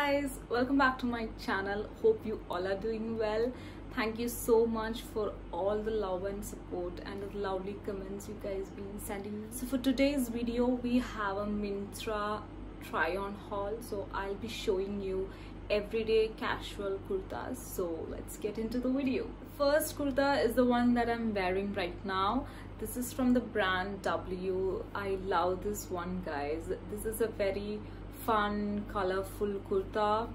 guys, welcome back to my channel. Hope you all are doing well. Thank you so much for all the love and support and the lovely comments you guys been sending me. So for today's video we have a Myntra try on haul. So I'll be showing you everyday casual kurtas. So let's get into the video. The first kurta is the one that I'm wearing right now. This is from the brand W. I love this one, guys. This is a very fun, colorful kurta,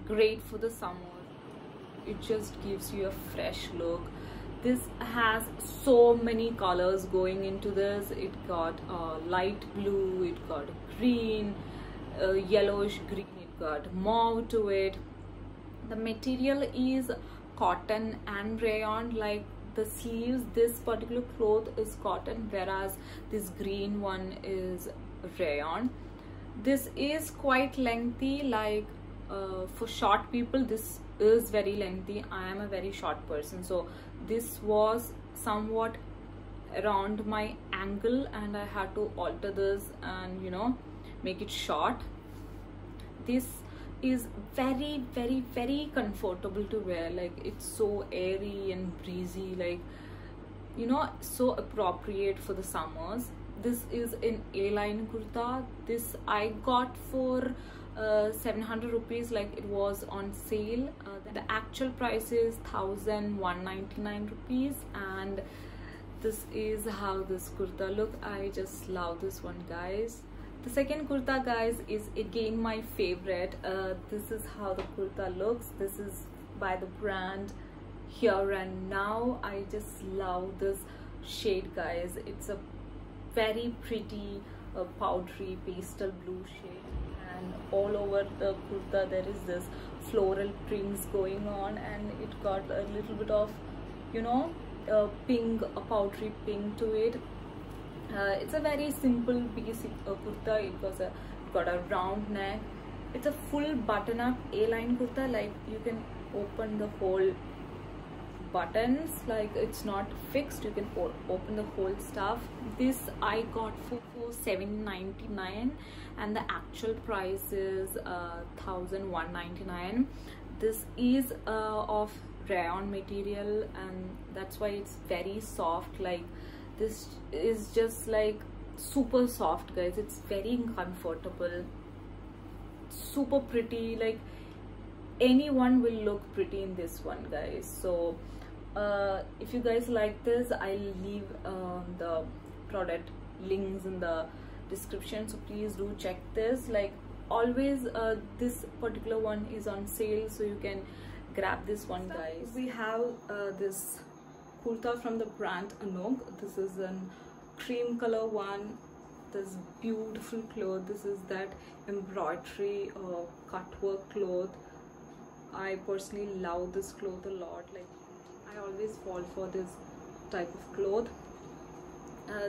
great for the summer. It just gives you a fresh look. This has so many colors going into this. It got light blue, it got green, yellowish green, it got mauve to it. The material is cotton and rayon. Like the sleeves, this particular cloth is cotton, whereas this green one is rayon. This is quite lengthy, like for short people this is very lengthy. I am a very short person, so this was somewhat around my ankle and I had to alter this and, you know, make it short. This is very, very, very comfortable to wear. Like it's so airy and breezy, like, you know, so appropriate for the summers. This is an A-line kurta. This I got for 700 rupees, like it was on sale. The actual price is 1199 rupees, and this is how this kurta look. I just love this one, guys. The second kurta, guys, is again my favorite. This is how the kurta looks. This is by the brand Here and Now. I just love this shade, guys. It's a very pretty powdery pastel blue shade, and all over the kurta there is this floral prints going on, and it got a little bit of, you know, pink, a powdery pink to it. It's a very simple basic kurta. It got a round neck. It's a full button up A-line kurta. Like you can open the whole buttons, like it's not fixed, you can open the whole stuff. This I got for 799 and the actual price is 1199. This is of rayon material, and that's why it's very soft. Like this is just like super soft, guys. It's very comfortable, super pretty. Like anyone will look pretty in this one, guys. So if you guys like this, I'll leave the product links in the description, so please do check this. Like always, this particular one is on sale, so you can grab this one, guys. We have this kurta from the brand Anok. This is a cream color one. This beautiful cloth. This is that embroidery cut work cloth. I personally love this cloth a lot. Like I always fall for this type of cloth.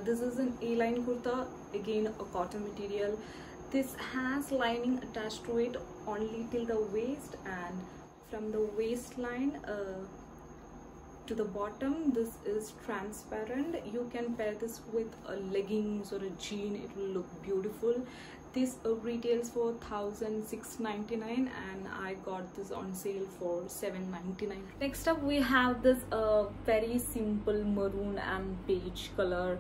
This is an A-line kurta, again a cotton material. This has lining attached to it only till the waist, and from the waistline to the bottom this is transparent. You can pair this with a leggings or a jean, it will look beautiful. This retails for 1699 and I got this on sale for 799. Next up we have this very simple maroon and beige color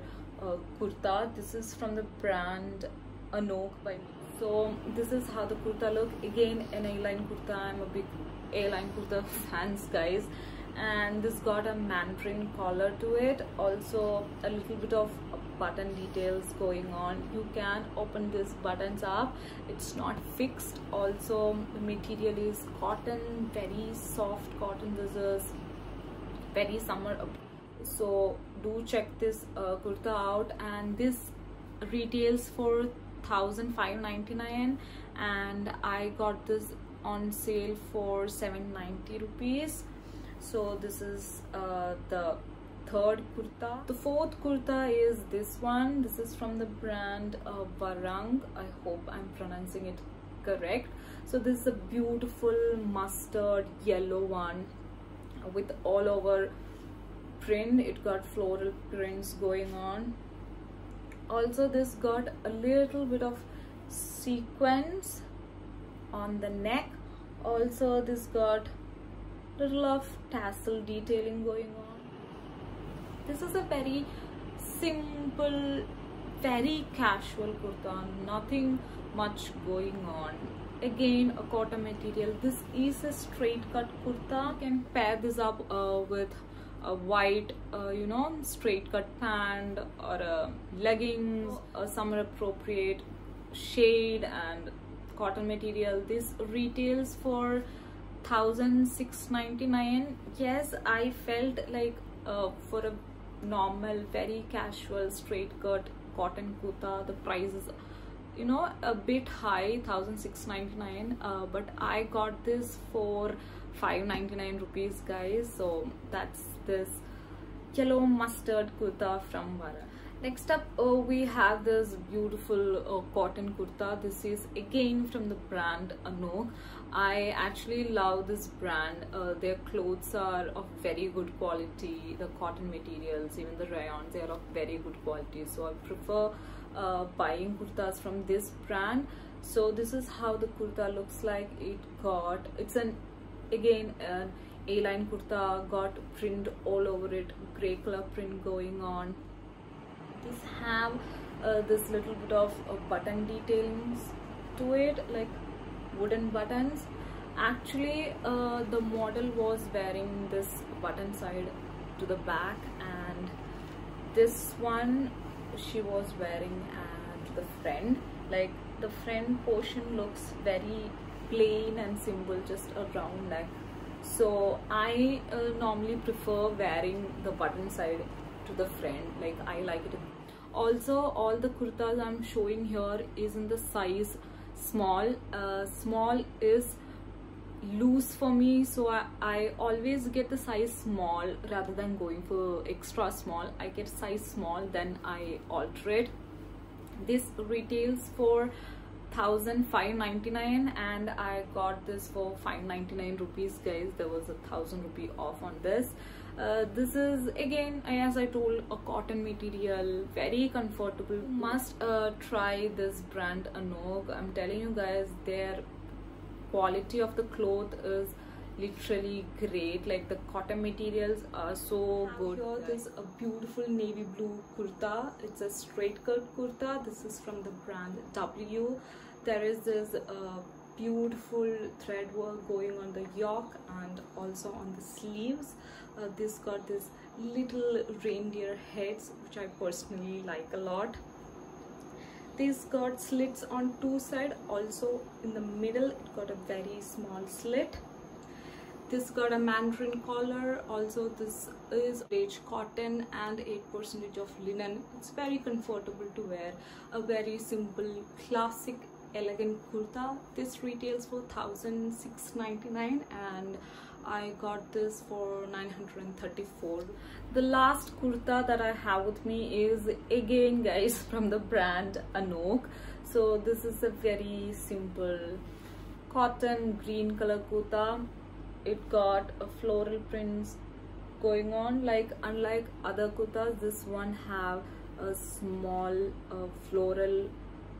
kurta. This is from the brand Anok by me. So this is how the kurta look. Again an A-line kurta. I'm a big A-line kurta fans, guys. And this got a mandarin collar to it, also a little bit of button details going on. You can open these buttons up, it's not fixed. Also the material is cotton, very soft cotton. This is very summer, so do check this kurta out. And this retails for 1599 and I got this on sale for 790 rupees. So this is the third kurta. The fourth kurta is this one. This is from the brand Varang. I hope I'm pronouncing it correct. So this is a beautiful mustard yellow one with all over print. It got floral prints going on. Also this got a little bit of sequins on the neck. Also this got little of tassel detailing going on. This is a very simple, very casual kurta, nothing much going on. Again, a cotton material. This is a straight cut kurta. You can pair this up with a white straight cut pant or a leggings, a summer appropriate shade and cotton material. This retails for 1,699. Yes, I felt like for a normal, very casual straight cut cotton kurta, the price is a bit high, 1,699, but I got this for 599 rupees, guys. So that's this yellow mustard kurta from Vara. Next up, we have this beautiful cotton kurta. This is again from the brand Anok. I actually love this brand. Their clothes are of very good quality. The cotton materials, even the rayons, they are of very good quality. So I prefer buying kurtas from this brand. So this is how the kurta looks like. It's an A-line kurta, got print all over it, grey color print going on. This have this little bit of button detailings to it, like wooden buttons. Actually the model was wearing this button side to the back, and this one she was wearing to the front. Like the front portion looks very plain and simple, just a round neck. So I normally prefer wearing the button side to the front, like I like it. Also, all the kurtas I'm showing here is in the size small. Small is loose for me, so I always get the size small rather than going for extra small. I get size small, then I alter it. This retails for 1,599 and I got this for 599 rupees, guys. There was 1,000 rupee off on this. This is again, as I told, a cotton material, very comfortable. Must try this brand Anok. I'm telling you guys, their quality of the cloth is literally great. Like the cotton materials are so good. Here there's a beautiful navy blue kurta. It's a straight cut kurta. This is from the brand W. There is this beautiful thread work going on the yoke and also on the sleeves. This got this little reindeer heads, which I personally like a lot. This got slits on two sides. Also in the middle it got a very small slit. This got a mandarin collar. Also this is beige cotton and 8% of linen. It's very comfortable to wear. A very simple, classic, elegant kurta. This retails for 1,699 and I got this for 934. The last kurta that I have with me is again, guys, from the brand Anok. So this is a very simple cotton green color kurta. It got a floral prints going on. Like unlike other kurtas, this one have a small floral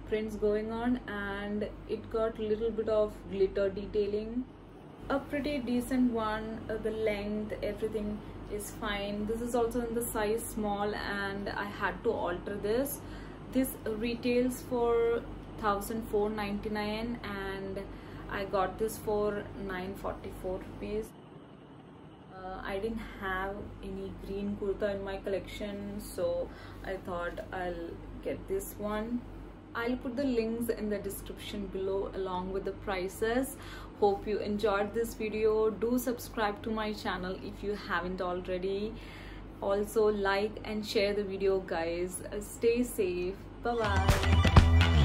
prints going on, and it got a little bit of glitter detailing. A pretty decent one. The length, everything is fine. This is also in the size small and I had to alter this. This retails for 1,499 and I got this for 944 rupees. I didn't have any green kurta in my collection, so I thought I'll get this one. I'll put the links in the description below along with the prices. Hope you enjoyed this video. Do subscribe to my channel if you haven't already. Also like and share the video, guys. Stay safe. Bye bye.